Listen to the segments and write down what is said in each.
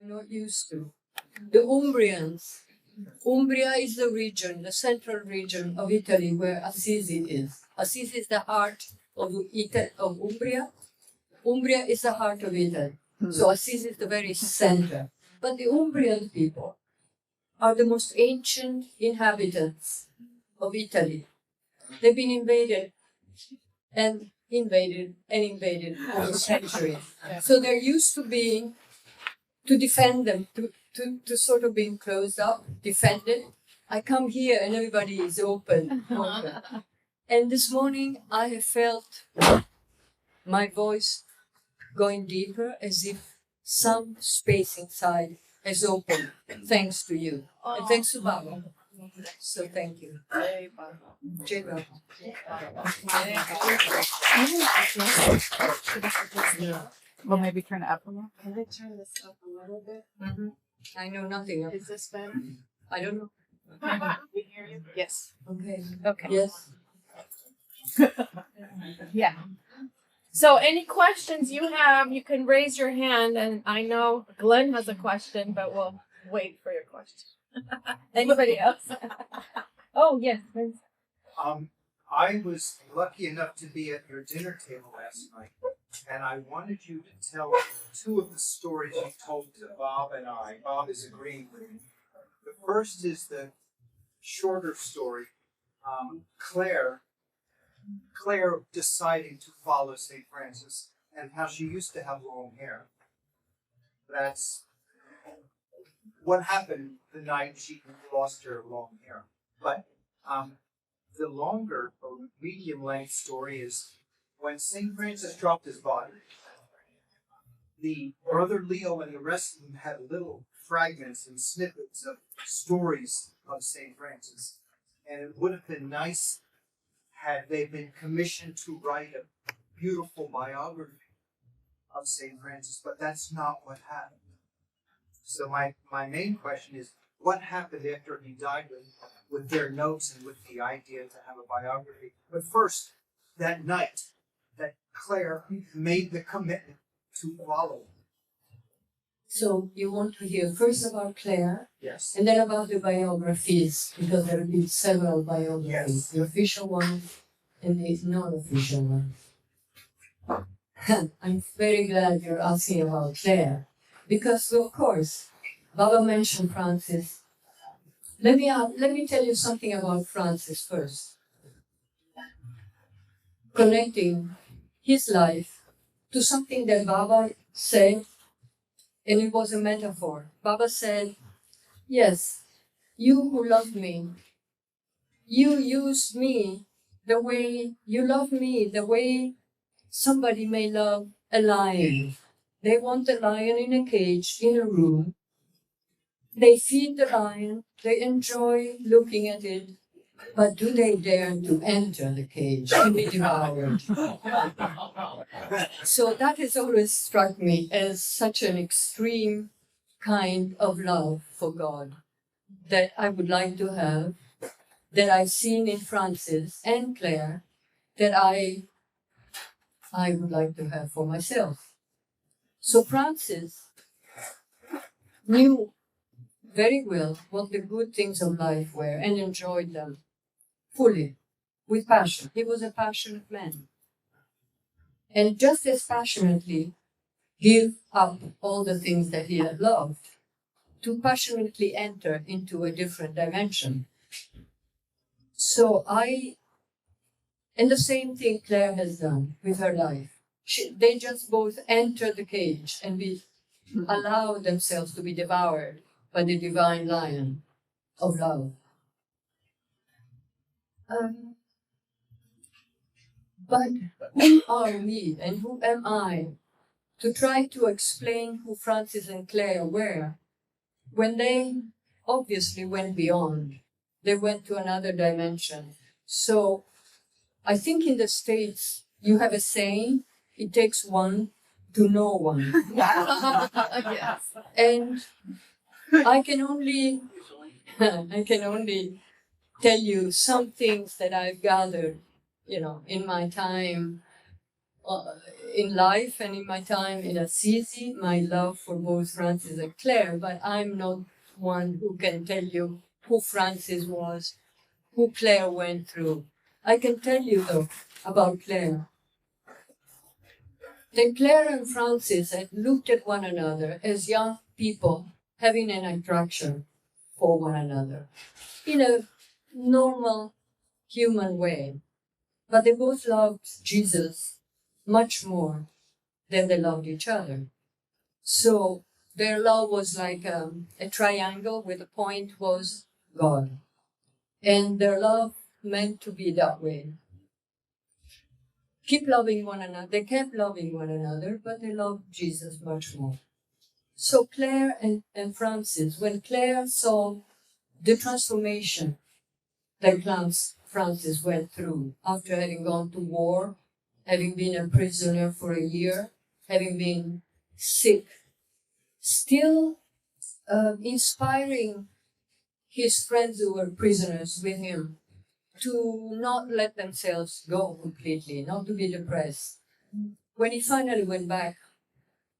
not used to. The Umbrians. Umbria is the region, the central region of Italy where Assisi is. Assisi is the heart of Umbria. Umbria is the heart of Italy. So Assisi is the very center. But the Umbrian people are the most ancient inhabitants of Italy. They've been invaded over centuries. So they're used to defend them, to sort of being closed up, defended. I come here and everybody is open. And this morning I have felt my voice going deeper, as if some space inside has opened, thanks to you. And thanks to Baba. So thank you. Jai Baba. Well, maybe turn it up a little. Can I turn this up a little bit? Mm-hmm. I know nothing of it. Is this better? I don't know. We hear you? Yes. Okay. Okay. Yes. Yeah. So any questions you have, you can raise your hand. And I know Glenn has a question, but we'll wait for your question. Anybody else? Oh, yes. Please. I was lucky enough to be at your dinner table last night, and I wanted you to tell two of the stories you told to Bob and I. Bob is agreeing with me. The first is the shorter story, Clare deciding to follow St. Francis, and how she used to have long hair. That's what happened the night she lost her long hair. But the longer or medium length story is when St. Francis dropped his body, the Brother Leo and the rest of them had little fragments and snippets of stories of St. Francis. And it would have been nice had they been commissioned to write a beautiful biography of St. Francis, but that's not what happened. So my main question is, what happened after he died with their notes and with the idea to have a biography? But first, that night that Clare made the commitment to follow. So you want to hear first about Clare, Yes. and then about the biographies, because there have been several biographies, Yes. the official ones and the non-official ones. I'm very glad you're asking about Clare, because of course, Baba mentioned Francis. Let me tell you something about Francis first. Connecting his life to something that Baba said, and it was a metaphor. Baba said, yes, you who love me, you use me the way you love me, the way somebody may love a lion. They want the lion in a cage, in a room. They feed the lion, they enjoy looking at it, but do they dare to enter the cage and be devoured? So that has always struck me as such an extreme kind of love for God that I would like to have, that I've seen in Francis and Clare, that I would like to have for myself. So Francis knew very well what the good things of life were and enjoyed them fully, with passion. He was a passionate man. And just as passionately give up all the things that he had loved to passionately enter into a different dimension. So and the same thing Clare has done with her life. They just both enter the cage and allow themselves to be devoured by the divine lion of love. But who are we and who am I to try to explain who Francis and Clare were when they obviously went beyond? They went to another dimension. So I think in the States you have a saying, it takes one to know one. Yes. And I can only tell you some things that I've gathered, in my time in life and in my time in Assisi, my love for both Francis and Clare, but I'm not one who can tell you who Francis was, who Clare went through. I can tell you, though, about Clare. Then Clare and Francis had looked at one another as young people having an attraction for one another in a normal human way. But they both loved Jesus much more than they loved each other. So their love was like a triangle where the point was God. And their love meant to be that way. Keep loving one another. They kept loving one another, but they loved Jesus much more. So Clare and Francis, when Clare saw the transformation that Francis went through after having gone to war, having been a prisoner for a year, having been sick, still inspiring his friends who were prisoners with him to not let themselves go completely, not to be depressed. When he finally went back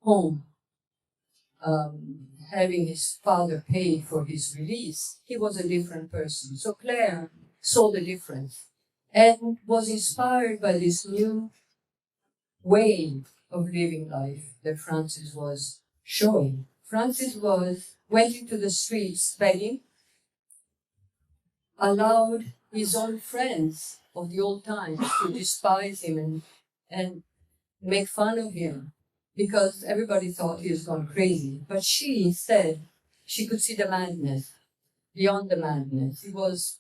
home, having his father pay for his release, he was a different person. So Clare saw the difference and was inspired by this new way of living life that Francis was showing. Francis went into the streets begging, allowed his own friends of the old times to despise him and make fun of him because everybody thought he was gone crazy. But she said she could see the madness, beyond the madness. It was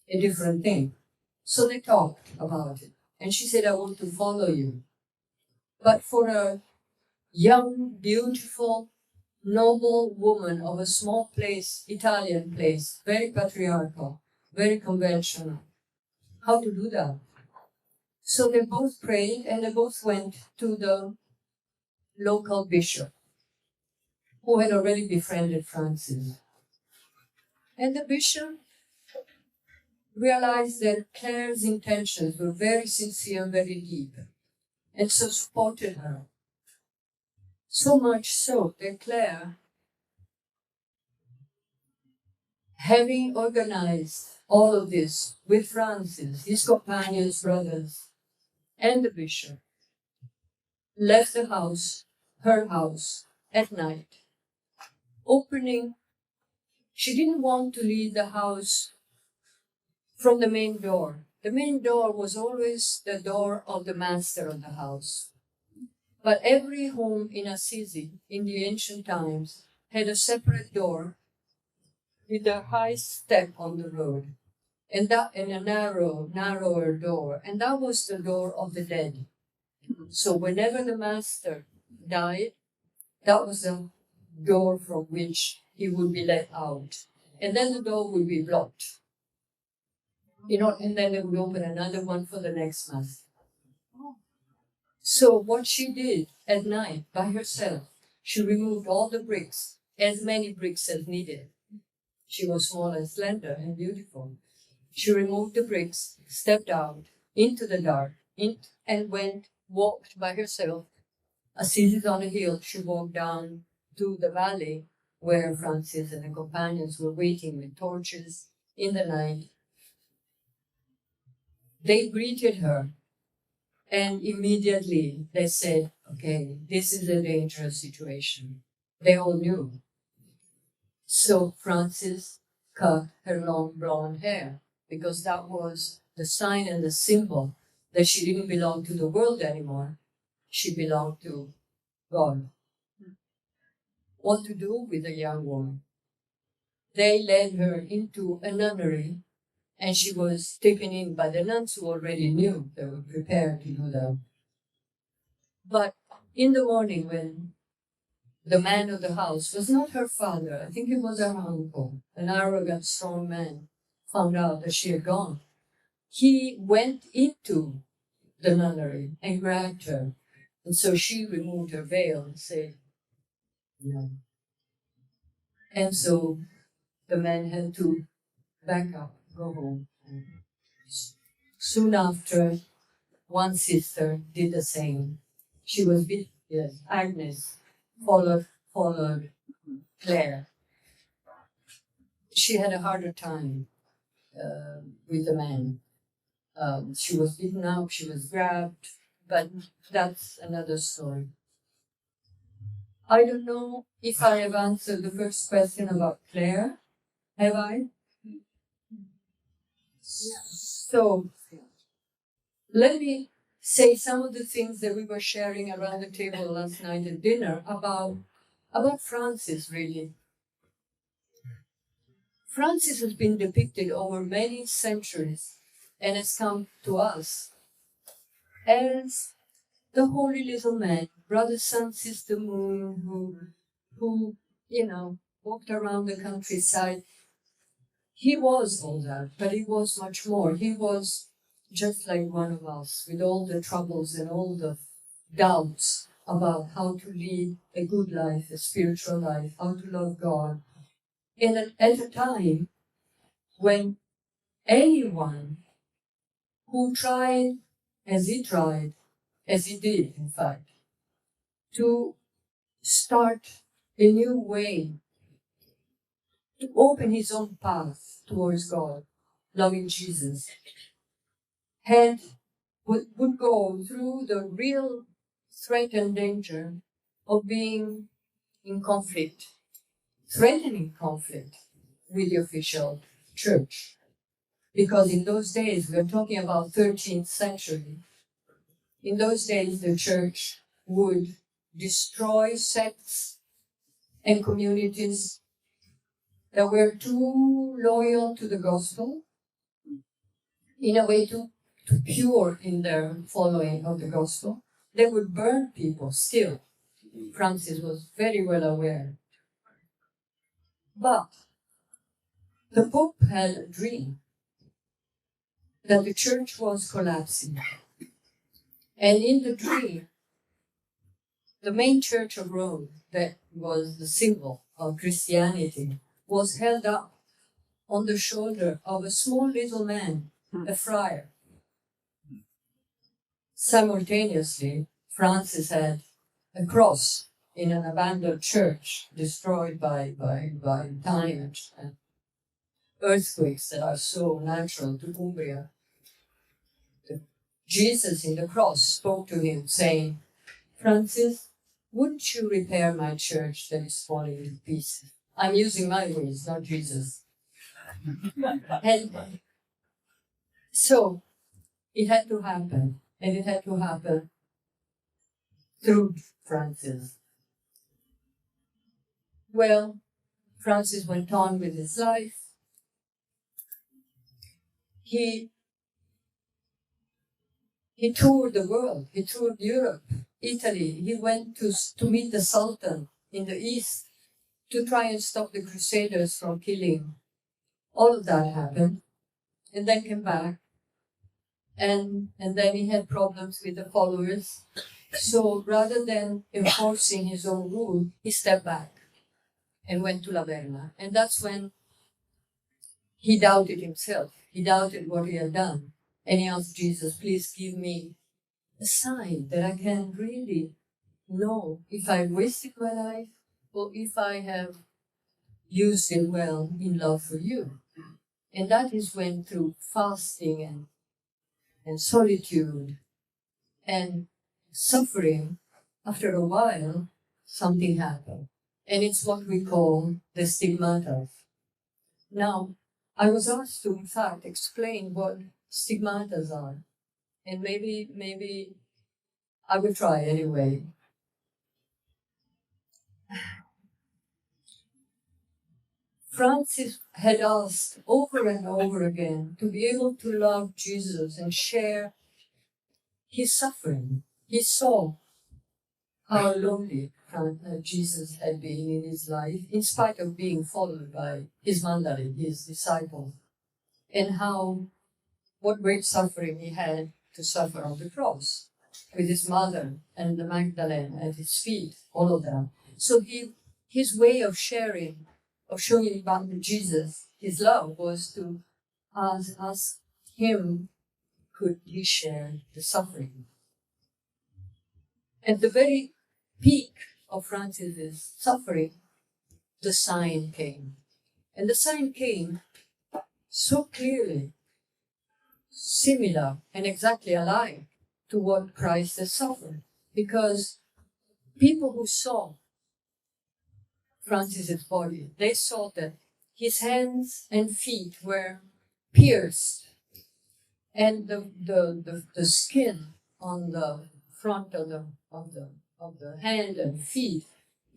a different thing. So they talked about it. And she said, I want to follow you. But for a young, beautiful, noble woman of a small place, Italian place, very patriarchal, very conventional, how to do that? So they both prayed and they both went to the local bishop who had already befriended Francis. And the bishop realized that Clare's intentions were very sincere and very deep, and so supported her. So much so that Clare, having organized all of this with Francis, his companions, brothers, and the bishop, left the house, her house, at night, opening. She didn't want to leave the house from the main door. The main door was always the door of the master of the house. But every home in Assisi in the ancient times had a separate door with a high step on the road and a narrower door. And that was the door of the dead. So whenever the master died, that was the door from which he would be let out. And then the door would be blocked. And then they would open another one for the next master. So what she did at night by herself, she removed all the bricks, as many bricks as needed. She was small and slender and beautiful. She removed the bricks, stepped out into the dark, and walked by herself. Assisi on a hill, she walked down to the valley where Francis and the companions were waiting with torches in the night. They greeted her, and immediately they said, okay, this is a dangerous situation. They all knew. So Francis cut her long blonde hair, because that was the sign and the symbol that she didn't belong to the world anymore. She belonged to God. What to do with a young woman? They led her into a nunnery, and she was taken in by the nuns who already knew. They were prepared to do that. But in the morning, when the man of the house was not her father, I think it was her uncle, an arrogant, strong man, found out that she had gone. He went into the nunnery and grabbed her. And so she removed her veil and said, no. And so the man had to back up, go home. Soon after, one sister did the same. She was beaten. Yes, Agnes followed Clare. She had a harder time with the man. She was beaten up, she was grabbed, but that's another story. I don't know if I have answered the first question about Clare. Have I? So, let me say some of the things that we were sharing around the table last night at dinner about Francis, really. Francis has been depicted over many centuries and has come to us as the holy little man, brother, sun, sister, moon, who walked around the countryside. He was all that, but he was much more. He was just like one of us, with all the troubles and all the doubts about how to lead a good life, a spiritual life, how to love God. And at a time when anyone who tried, as he did, in fact, to start a new way, to open his own path towards God, loving Jesus, would go through the real threat and danger of being in conflict, threatening conflict with the official church. Because in those days, we're talking about 13th century, in those days the church would destroy sects and communities that were too loyal to the gospel, in a way too pure in their following of the gospel. They would burn people still. Francis was very well aware. But the Pope had a dream that the church was collapsing. And in the dream, the main church of Rome, that was the symbol of Christianity, was held up on the shoulder of a small little man, a friar. Simultaneously, Francis had a cross in an abandoned church destroyed by time and earthquakes that are so natural to Umbria. Jesus in the cross spoke to him saying, "Francis, wouldn't you repair my church that is falling in pieces?" I'm using my words, not Jesus. And so it had to happen, and it had to happen through Francis. Well, Francis went on with his life. He toured the world. He toured Europe, Italy. He went to meet the Sultan in the East to try and stop the Crusaders from killing. All of that happened, and then came back. And then he had problems with the followers. So rather than enforcing his own rule, he stepped back and went to Laverna. And that's when he doubted himself. He doubted what he had done. And he asked Jesus, "Please give me a sign that I can really know if I wasted my life or if I have used it well in love for you." And that is when, through fasting and solitude and suffering, after a while, something happened. And it's what we call the stigmata. Now, I was asked to, in fact, explain what stigmata are. And maybe I will try anyway. Francis had asked over and over again to be able to love Jesus and share his suffering. He saw how lonely Jesus had been in his life, in spite of being followed by his Mandali, his disciples, and what great suffering he had to suffer on the cross with his mother and the Magdalene at his feet, all of that. So his way of showing about Jesus, his love, was to ask him, could he share the suffering? At the very peak of Francis's suffering, the sign came. And the sign came so clearly, similar and exactly alike to what Christ has suffered. Because people who saw Francis's body, they saw that his hands and feet were pierced, and the skin on the front of the hand and feet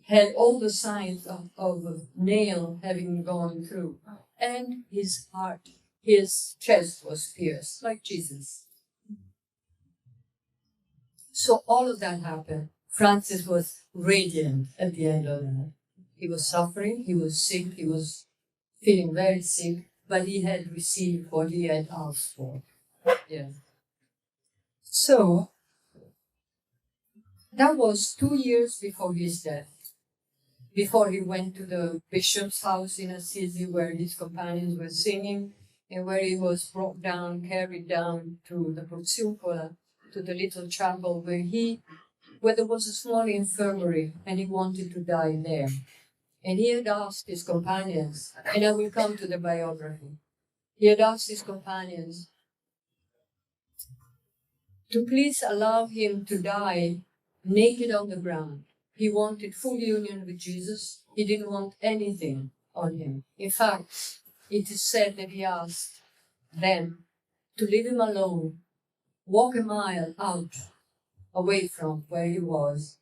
had all the signs of a nail having gone through. And his heart, his chest was pierced, like Jesus. So all of that happened. Francis was radiant at the end of that. He was suffering, he was sick, he was feeling very sick, but he had received what he had asked for. Yeah. So, that was 2 years before his death, before he went to the bishop's house in Assisi where his companions were singing and where he was brought down, carried down to the Porziuncola, to the little chapel where there was a small infirmary and he wanted to die there. And he had asked his companions, and I will come to the biography, he had asked his companions to please allow him to die naked on the ground. He wanted full union with Jesus. He didn't want anything on him. In fact, it is said that he asked them to leave him alone, walk a mile out, away from where he was,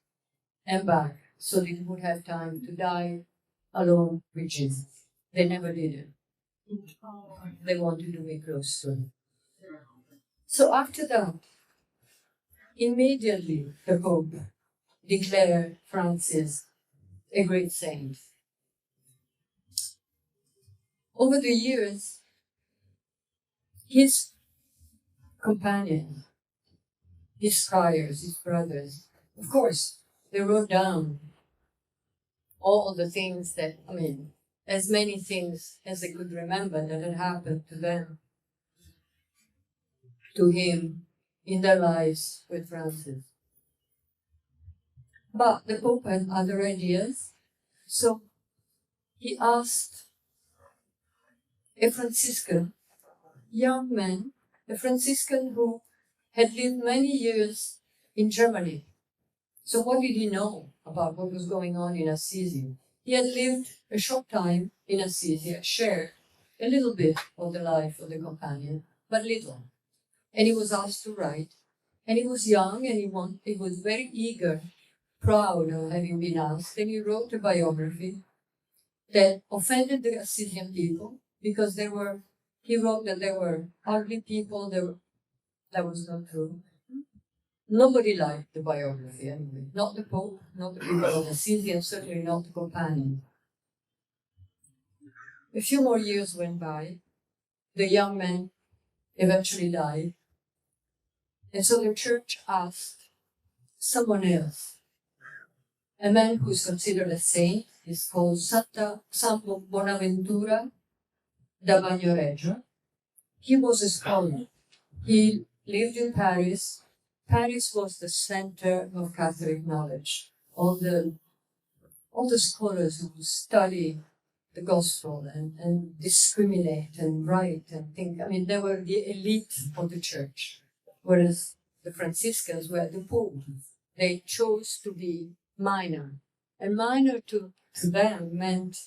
and back, so that he would have time to die alone with Jesus. They never did it. They wanted to be close to him. So after that, immediately the Pope declared Francis a great saint. Over the years, his companions, his friars, his brothers, of course, they wrote down all the things that, as many things as they could remember that had happened to them, to him, in their lives with Francis. But the Pope had other ideas, so he asked a Franciscan, young man, a Franciscan who had lived many years in Germany. So what did he know about what was going on in Assisi? He had lived a short time in Assisi, had shared a little bit of the life of the companion, but little. And he was asked to write. And he was young and he was very eager, proud of having been asked. And he wrote a biography that offended the Assisian people because he wrote that there were ugly people, that was not true. Nobody liked the biography anyway. Not the Pope, not the people of Assisi, and certainly not the companion. A few more years went by. The young man eventually died. And so the church asked someone else, a man who is considered a saint. He's called San Bonaventura da Bagnoregio. He was a scholar. He lived in Paris. Paris was the center of Catholic knowledge. All the scholars who study the gospel and discriminate and write and think, they were the elite of the church. Whereas the Franciscans were the poor. They chose to be minor. And minor to them meant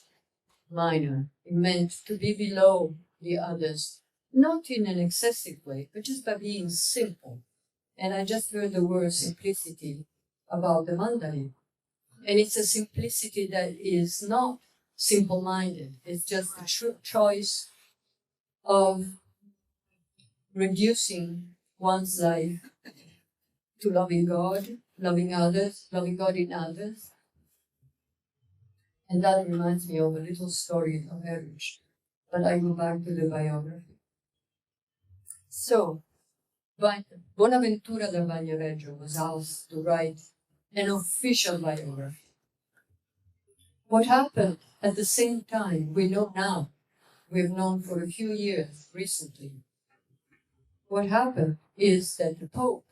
minor. It meant to be below the others, not in an excessive way, but just by being simple. And I just heard the word simplicity about the Mandali. And it's a simplicity that is not simple-minded. It's just a choice of reducing one's life to loving God, loving others, loving God in others. And that reminds me of a little story of marriage. But I go back to the biography. So, Bonaventura da Bagnoregio was asked to write an official biography. What happened at the same time, we know now. We've known for a few years recently. What happened is that the Pope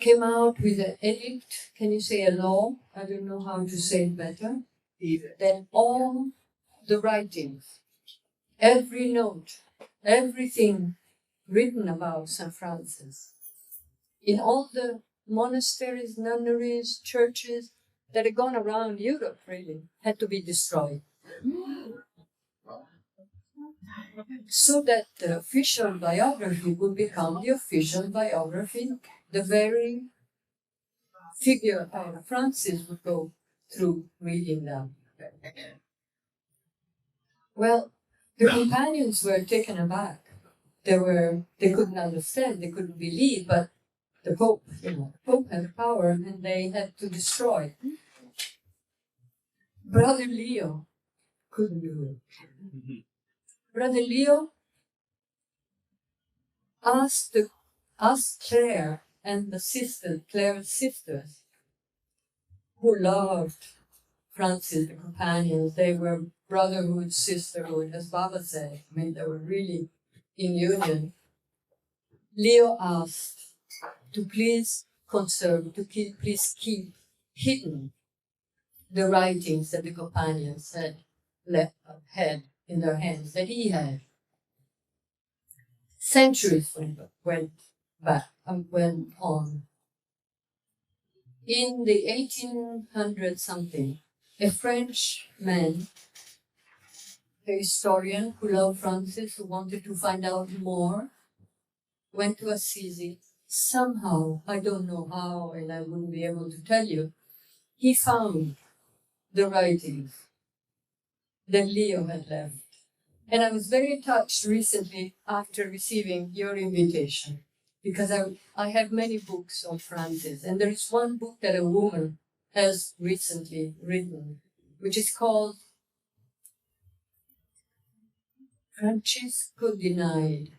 came out with an edict, can you say a law? I don't know how to say it better. That all the writings, every note, everything written about St. Francis, in all the monasteries, nunneries, churches that had gone around Europe, really, had to be destroyed. So that the official biography would become the official biography, the very figure of Francis would go through reading them. Well, the companions were taken aback. They couldn't understand, they couldn't believe, but the Pope, the Pope had power and they had to destroy. Brother Leo couldn't do it. Brother Leo asked Clare and Clare's sisters, who loved Francis, the companions. They were brotherhood, sisterhood, as Baba said. I mean, they were really in union. Leo asked to please conserve, please keep hidden the writings that the companions had in their hands, that he had. Centuries went on. In the 1800 something, a French man, a historian who loved Francis, who wanted to find out more, went to Assisi. Somehow, I don't know how, and I wouldn't be able to tell you, he found the writings that Leo had left. And I was very touched recently after receiving your invitation, because I have many books on Francis, and there is one book that a woman has recently written, which is called Francesco Denied.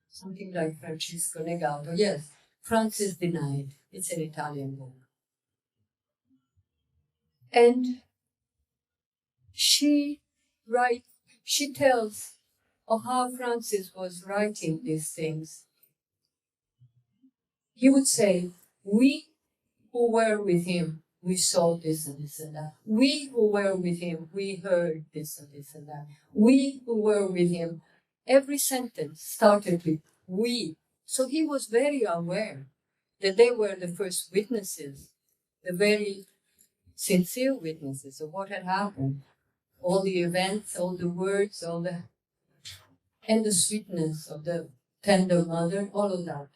Something like Francesco Negato. Yes, Francis Denied. It's an Italian book. And she tells of how Francis was writing these things. He would say, we who were with him, we saw this and this and that. We who were with him, we heard this and this and that. We who were with him, every sentence started with we. So he was very aware that they were the first witnesses, the very sincere witnesses of what had happened. All the events, all the words, and the sweetness of the tender mother, all of that.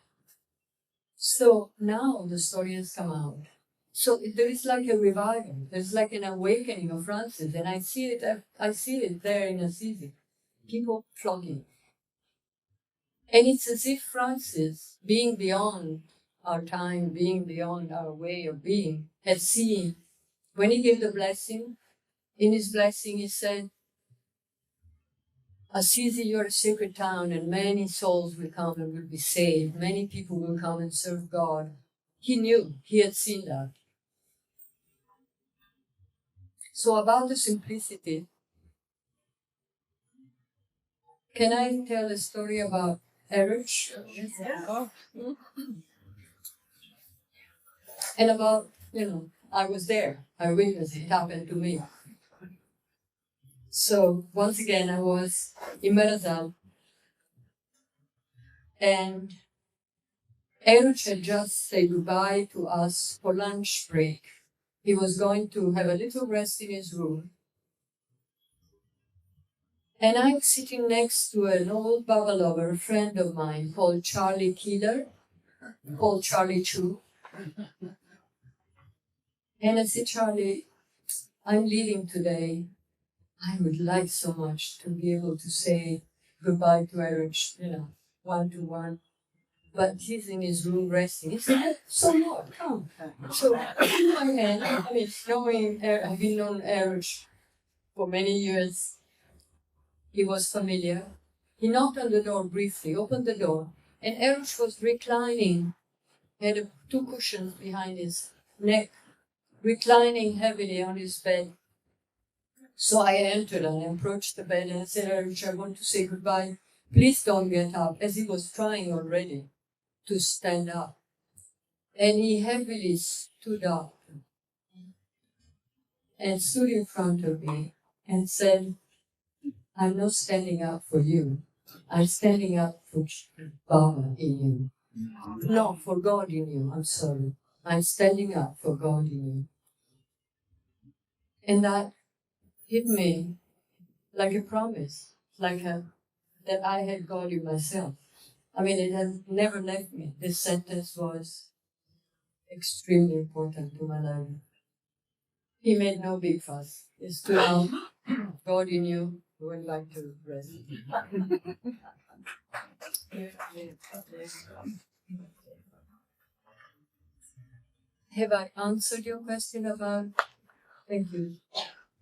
So now the story has come out. So there is like a revival. There's like an awakening of Francis, and I see it there in Assisi. People flocking. And it's as if Francis, being beyond our time, being beyond our way of being, had seen, when he gave the blessing, in his blessing he said, Assisi, you're a sacred town, and many souls will come and will be saved. Many people will come and serve God. He knew, he had seen that. So about the simplicity, can I tell a story about Erich? Yeah. And about, I was there. I witnessed it happen to me. So once again, I was in Merazal, and Erich had just said goodbye to us for lunch break. He was going to have a little rest in his room. And I'm sitting next to an old Baba lover, a friend of mine called Charlie Keeler, called Charlie Chu. And I said, Charlie, I'm leaving today. I would like so much to be able to say goodbye to Erich, one-to-one. But he's in his room resting. He said, so what? Come. So in my hand, I've been known Erich for many years. He was familiar. He knocked on the door briefly, opened the door, and Erich was reclining. He had two cushions behind his neck, reclining heavily on his bed. So I entered and I approached the bed and I said, Erich, I want to say goodbye. Please don't get up, as he was trying already to stand up. And he heavily stood up and stood in front of me and said, I'm not standing up for you. I'm standing up for Baba in you. No, for God in you. I'm sorry. I'm standing up for God in you. And that hit me like a promise, that I had God in myself. I mean, it has never left me. This sentence was extremely important to my life. He made no big fuss. He stood out, God in you, went back to rest. Have I answered your question about? Thank you.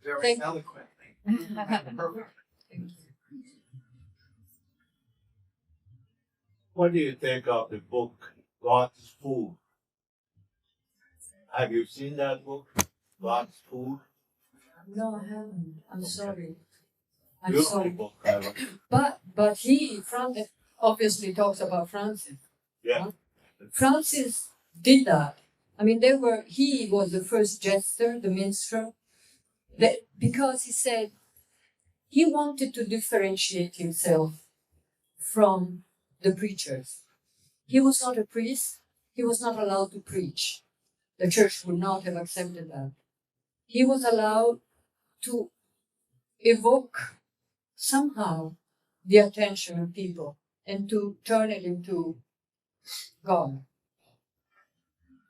Very Thank- eloquently. Perfect. Thank you. What do you think of the book God's Food? Have you seen that book, God's Food? No, I haven't. I'm sorry. I'm Beautiful sorry. book. I like it. But he, Francis, obviously talks about Francis. Yeah. Francis did that. I mean, he was the first jester, the minstrel, because he said he wanted to differentiate himself from the preachers. He was not a priest. He was not allowed to preach. The church would not have accepted that. He was allowed to evoke somehow the attention of people and to turn it into God,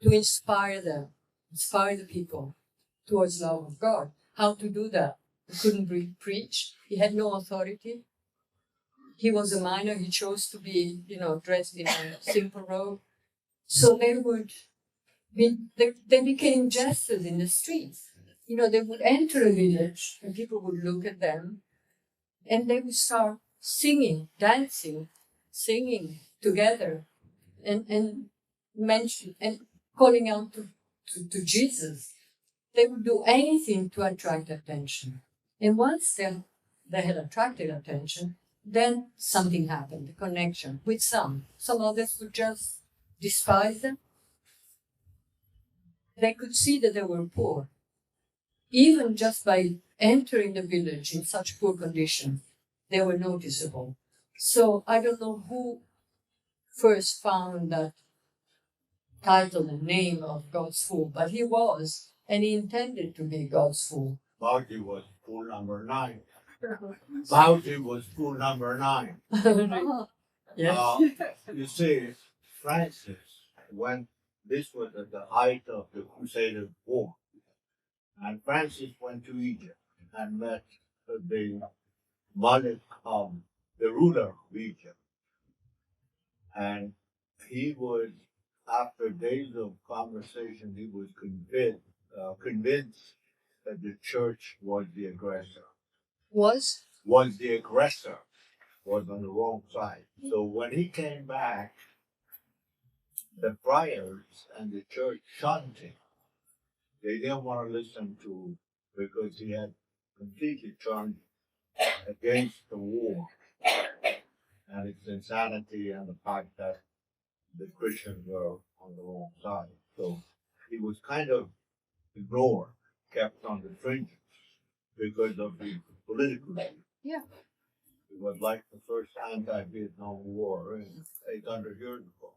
to inspire them, inspire the people towards love of God. How to do that? He couldn't preach. He had no authority. He was a minor. He chose to be, dressed in a simple robe. So they became jesters in the streets. They would enter a village and people would look at them and they would start singing, dancing, singing together and calling out to Jesus. They would do anything to attract attention. And once they had attracted attention, then something happened, a connection with some. Some others would just despise them. They could see that they were poor. Even just by entering the village in such poor condition, they were noticeable. So I don't know who first found that title and name of God's Fool, but he was, and he intended to be God's Fool. Bauti was fool number 9. Bauti was fool number 9. Yes. You see, Francis, when this was at the height of the Crusader War, and Francis went to Egypt and met the Malik, the ruler of Egypt. And he was, after days of conversation, he was convinced that the church was the aggressor. Was the aggressor, was on the wrong side. So when he came back, the friars and the church shunned him. They didn't want to listen to, because he had completely turned against the war and its insanity and the fact that the Christians were on the wrong side. So he was kind of ignored, kept on the fringes because of the political view. Yeah. It was like the first anti-Vietnam War 800 years ago.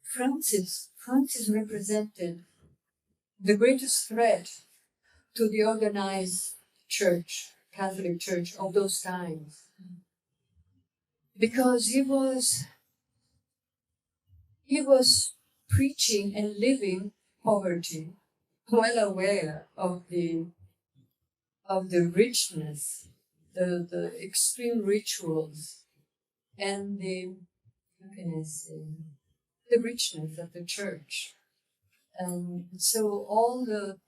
Francis represented the greatest threat to the organized church, Catholic Church of those times. Because he was preaching and living poverty, well aware of the richness, the extreme rituals, and the richness of the church. And so all the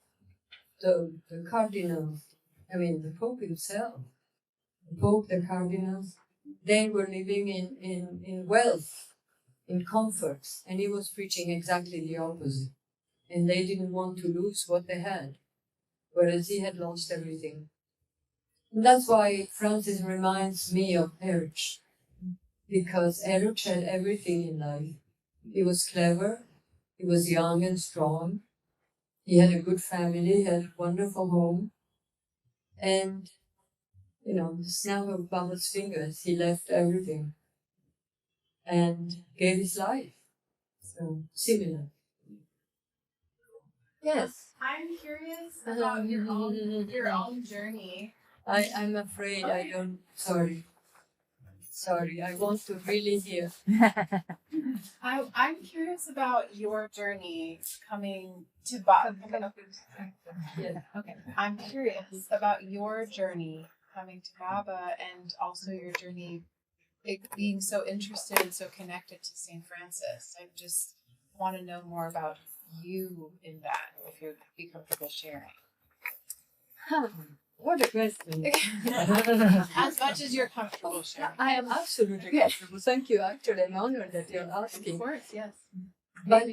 cardinals, the Pope himself, the cardinals, they were living in wealth, in comforts, and he was preaching exactly the opposite. And they didn't want to lose what they had, whereas he had lost everything. And that's why Francis reminds me of Erich, because Erich had everything in life, He was clever. He was young and strong. He had a good family, had a wonderful home. And, the snap of Baba's fingers, he left everything and gave his life. So, similar. Yes. I'm curious about your own journey. I'm afraid I don't. Sorry, I want to really hear. I'm curious about your journey coming to Baba. Yeah. Okay. I'm curious about your journey coming to Baba and also your journey being so interested and so connected to St. Francis. I just want to know more about you in that, if you'd be comfortable sharing. What a question. As much as you're comfortable sharing. I am absolutely comfortable. Thank you. Actually, I'm honored that you're asking. Of course, yes. But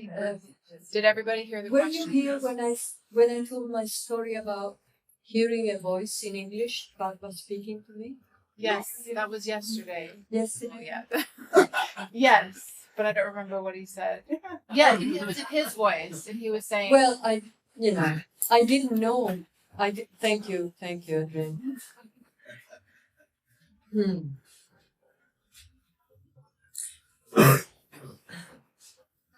Did everybody hear the were question? you here when I told my story about hearing a voice in English, Baba speaking to me? Yes, that was yesterday. Yesterday. Yeah. Yes, but I don't remember what he said. Yeah, it was in his voice, and he was saying, Well, I didn't know. Thank you, Adrian.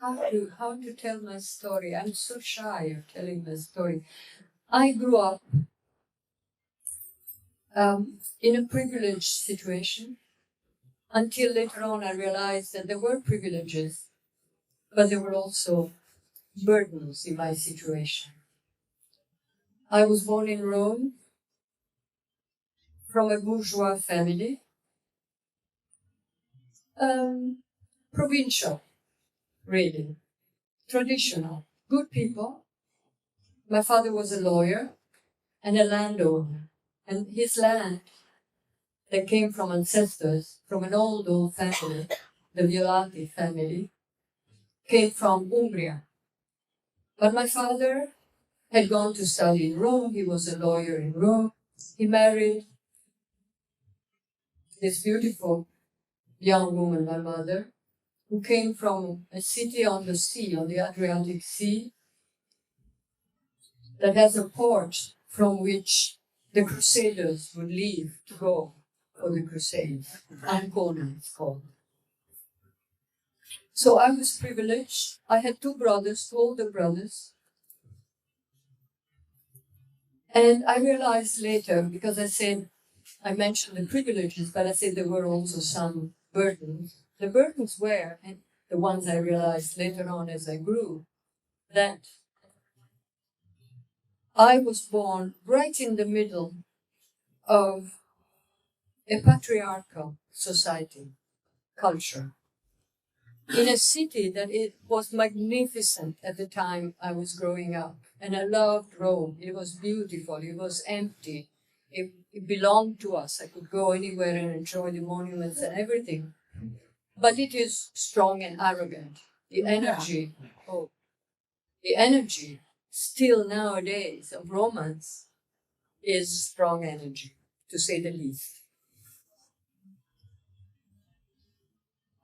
How to tell my story? I'm so shy of telling my story. I grew up in a privileged situation until later on I realized that there were privileges, but there were also burdens in my situation. I was born in Rome from a bourgeois family, provincial, really, traditional, good people. My father was a lawyer and a landowner, and his land that came from ancestors, from an old family, the Violati family, came from Umbria. But my father had gone to study in Rome. He was a lawyer in Rome. He married this beautiful young woman, my mother, who came from a city on the sea, on the Adriatic Sea, that has a port from which the Crusaders would leave to go for the Crusades. Ancona, it's called. So I was privileged. I had two older brothers. And I realized later, because I mentioned the privileges, but I said there were also some burdens. The burdens were, and the ones I realized later on as I grew, that I was born right in the middle of a patriarchal society, culture, in a city that it was magnificent at the time I was growing up. And I loved Rome. It was beautiful. It was empty. It belonged to us. I could go anywhere and enjoy the monuments and everything. But it is strong and arrogant. The energy still nowadays of Romans is strong energy, to say the least.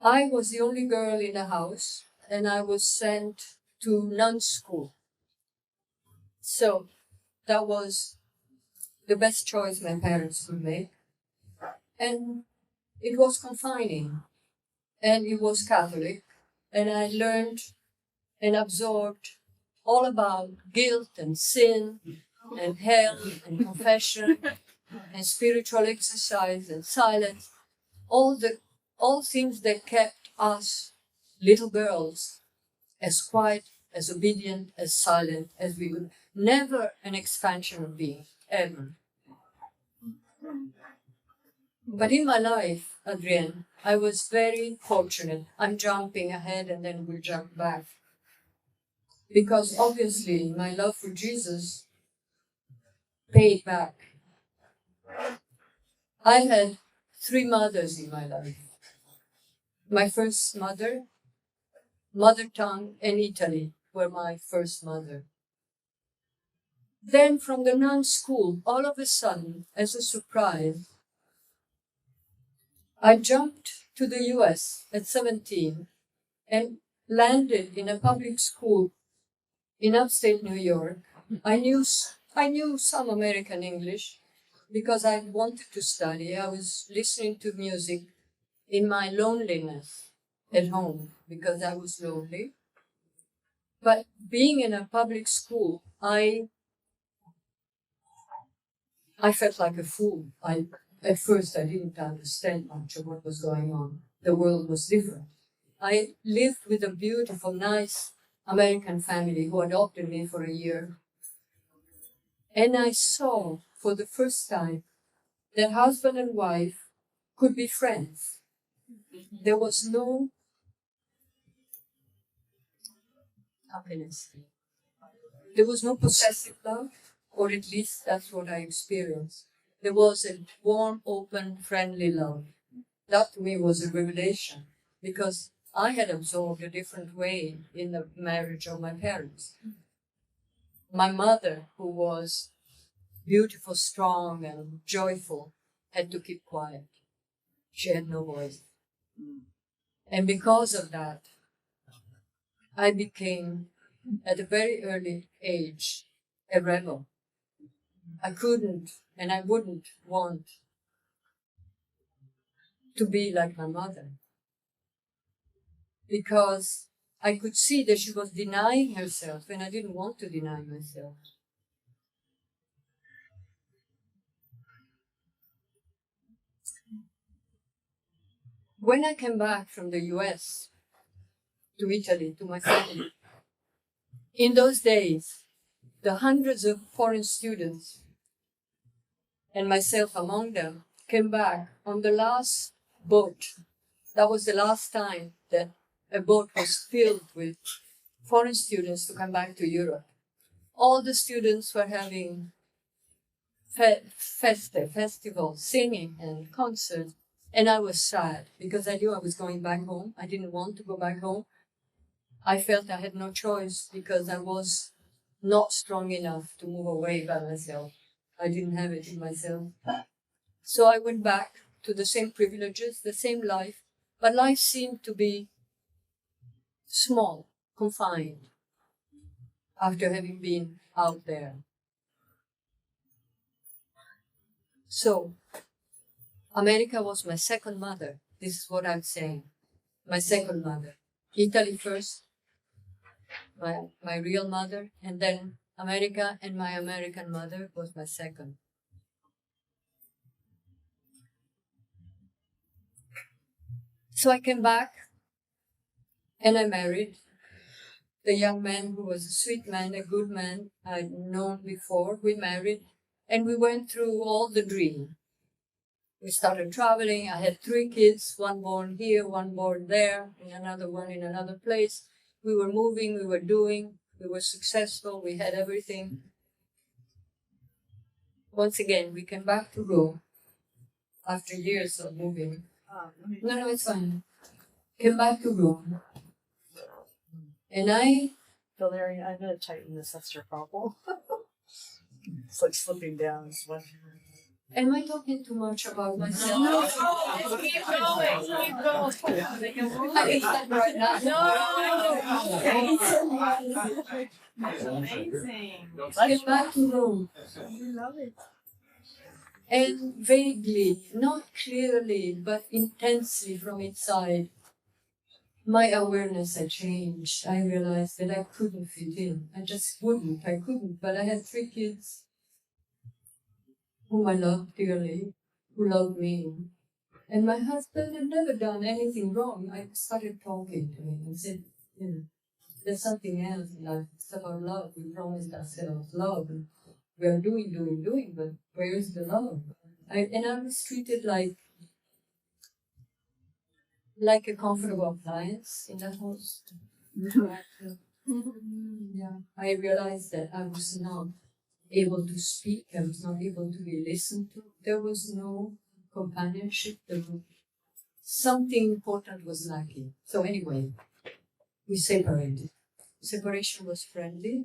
I was the only girl in the house, and I was sent to nun school. So that was the best choice my parents could make. And it was confining, and it was Catholic, and I learned and absorbed all about guilt and sin and hell and confession and spiritual exercise and silence, all things that kept us little girls as quiet, as obedient, as silent as we would. Never an expansion of being, ever. But in my life, Adrienne, I was very fortunate. I'm jumping ahead and then we'll jump back. Because obviously my love for Jesus paid back. I had 3 mothers in my life. My first mother tongue, and Italy were my first mother. Then from the nun school, all of a sudden, as a surprise, I jumped to the US at 17, and landed in a public school in upstate New York. I knew some American English because I wanted to study. I was listening to music in my loneliness at home because I was lonely. But being in a public school, I felt like a fool. At first, I didn't understand much of what was going on. The world was different. I lived with a beautiful, nice American family who adopted me for a year. And I saw for the first time that husband and wife could be friends. There was no happiness. There was no possessive love, or at least that's what I experienced. There was a warm, open, friendly love. That to me was a revelation because I had absorbed a different way in the marriage of my parents. My mother, who was beautiful, strong, and joyful, had to keep quiet. She had no voice. And because of that, I became, at a very early age, a rebel. I couldn't and I wouldn't want to be like my mother because I could see that she was denying herself and I didn't want to deny myself. When I came back from the US to Italy, to my family, in those days, the hundreds of foreign students, and myself among them, came back on the last boat. That was the last time that a boat was filled with foreign students to come back to Europe. All the students were having festivals, singing and concerts, and I was sad because I knew I was going back home. I didn't want to go back home. I felt I had no choice because I was not strong enough to move away by myself. I didn't have it in myself. So I went back to the same privileges, the same life, but life seemed to be small, confined, after having been out there. So, America was my second mother. This is what I'm saying. My second mother. Italy first, my real mother, and then America, and my American mother was my second. So I came back and I married the young man who was a sweet man, a good man I'd known before. We married and we went through all the dream. We started traveling. I had 3 kids, one born here, one born there, and another one in another place. We were moving, we were doing, we were successful, we had everything. Once again, we came back to Rome after years of moving. No, it's fine. Came back to Rome. And Valeria, I'm gonna tighten this. That's your problem. It's like slipping down. am I talking too much about myself? No, keep going, keep going. I can stop right now. That's amazing. Came back to Rome. We love it. And vaguely, not clearly, but intensely from inside, my awareness had changed. I realized that I couldn't fit in. I just wouldn't. I couldn't. But I had 3 kids whom I loved dearly, who loved me. And my husband had never done anything wrong. I started talking to him and said, there's something else in life. It's about love. We promised ourselves love. And we are doing, but where is the love? I was treated like a comfortable appliance in the house. I realized that I was not able to speak. I was not able to be listened to. There was no companionship. Something important was lacking. So anyway, we separated. Separation was friendly.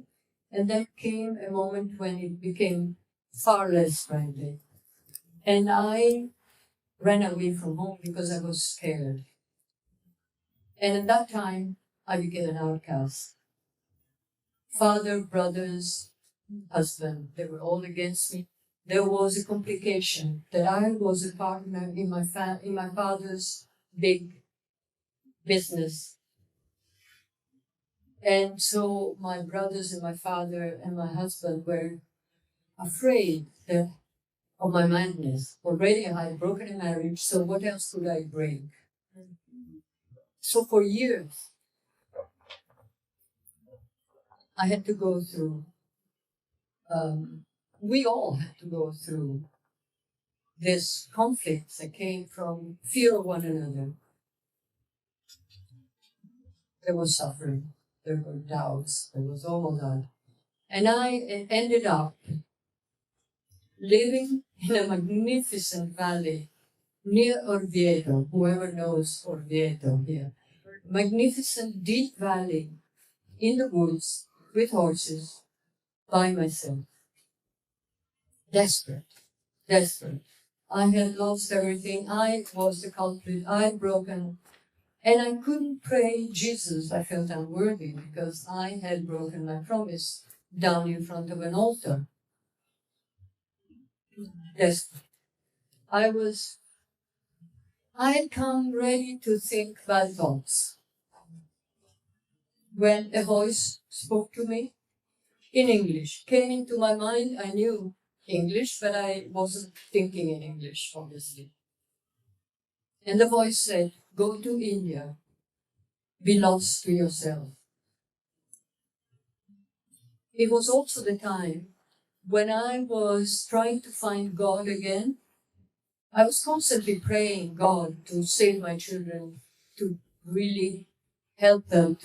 And then came a moment when it became far less friendly. And I ran away from home because I was scared. And at that time, I became an outcast. Father, brothers, husband, they were all against me. There was a complication that I was a partner in my father's big business. And so my brothers and my father and my husband were afraid of my madness. Already I had broken a marriage, so what else could I bring? So for years, I had to go through, we all had to go through this conflict that came from fear of one another. There was suffering, there were doubts, there was all of that. And I ended up living in a magnificent valley near Orvieto, whoever knows Orvieto here. Magnificent deep valley in the woods with horses by myself. Desperate. I had lost everything. I was the culprit. I had broken. And I couldn't pray Jesus. I felt unworthy because I had broken my promise down in front of an altar. Desperate. I had come ready to think bad thoughts when a voice spoke to me in English. Came into my mind. I knew English, but I wasn't thinking in English, obviously. And the voice said, "Go to India. Be lost to yourself." It was also the time when I was trying to find God again. I was constantly praying God to save my children, to really help them,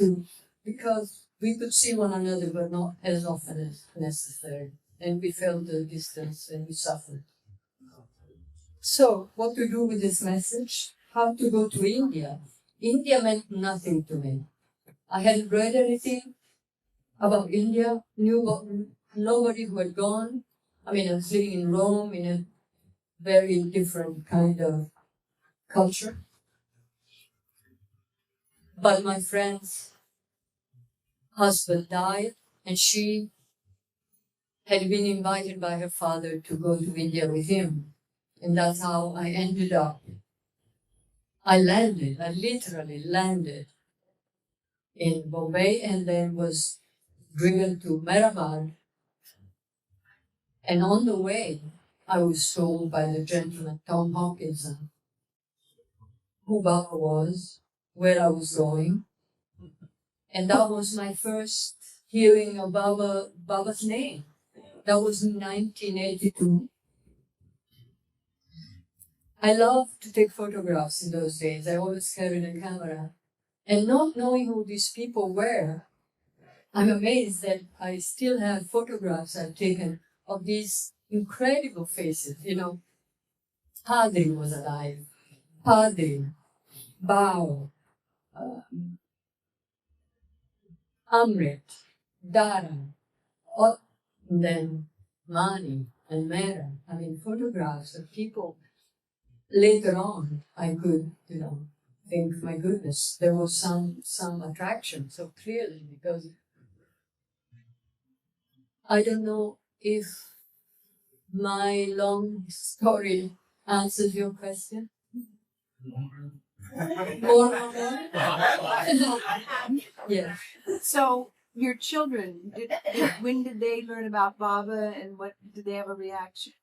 because we could see one another, but not as often as necessary. And we felt the distance and we suffered. So, what to do with this message? How to go to India? India meant nothing to me. I hadn't read anything about India, knew nobody who had gone. I mean, I was living in Rome in a very different kind of culture. But my friend's husband died, and she had been invited by her father to go to India with him. And that's how I ended up. I literally landed in Bombay and then was driven to Mehrabad. And on the way, I was told by the gentleman, Tom Hopkinson, who Baba was, where I was going. And that was my first hearing of Baba's name. That was in 1982. I loved to take photographs in those days. I always carried a camera. And not knowing who these people were, I'm amazed that I still have photographs I've taken of these incredible faces. You know, Padre was alive. Padre, Bao, Amrit, Dara, and then Mani and Mera. I mean, photographs of people. Later on, I could, think, my goodness, there was some attraction so clearly, because I don't know if my long story answers your question. More? Yeah. So your children, when did they learn about Baba, and what did they have a reaction?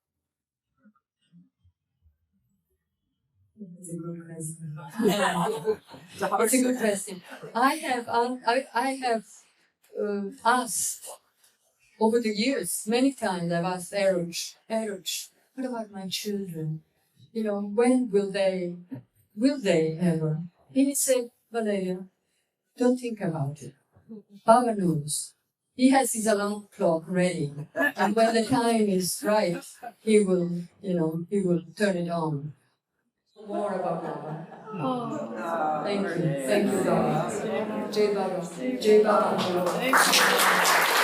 It's a good question. It's a good question. I have asked over the years, many times I've asked Eruch, what about my children? When will they ever? And he said, Valeria, don't think about it. Baba knows. He has his alarm clock ready. And when the time is right, he will turn it on. More about Baba. Thank you. Thank you, Baba. Jai Baba. Jai Baba.